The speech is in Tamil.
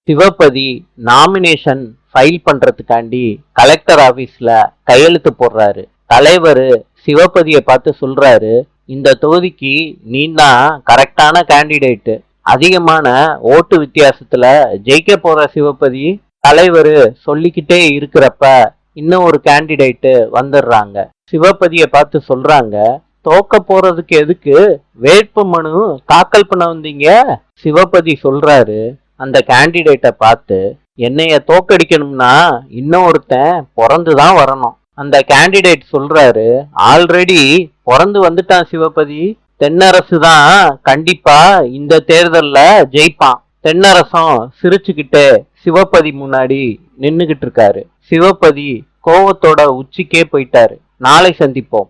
சிவபதி நாமினேஷன் ஃபைல் பண்றதுக்காண்டி கலெக்டர் ஆபீஸ்ல கையெழுத்து போடுறாரு. தலைவர் சிவபதியை பார்த்து சொல்றாரு, இந்த தொகுதிக்கு நீ தான் கரெக்டான கேண்டிடேட், அதிகமான ஓட்டு வித்தியாசத்துல ஜெயிக்க போற சிவபதி. தலைவர் சொல்லிக்கிட்டே இருக்கிறப்ப இன்னும் ஒரு கேண்டிடேட் வந்துடுறாங்க. சிவபதியை பார்த்து சொல்றாங்க, தோக்க போறதுக்கு எதுக்கு வேட்பு மனு தாக்கல் பண்ண வந்தீங்க? சிவபதி சொல்றாரு அந்த கேண்டிடேட்டை பார்த்து, என்னைய தோக்கடிக்கணும்னா இன்னும் ஒருத்தன் பிறந்துதான் வரணும். அந்த கேண்டிடேட் சொல்றாரு, ஆல்ரெடி பிறந்து வந்துட்டான் சிவபதி. தென்னரசு தான் கண்டிப்பா இந்த தேர்தல்ல ஜெயிப்பான். தென்னரசம் சிரிச்சுக்கிட்டு சிவபதி முன்னாடி நின்னுகிட்டு இருக்காரு. சிவபதி கோவத்தோட உச்சிக்கே போயிட்டாரு. நாளை சந்திப்போம்.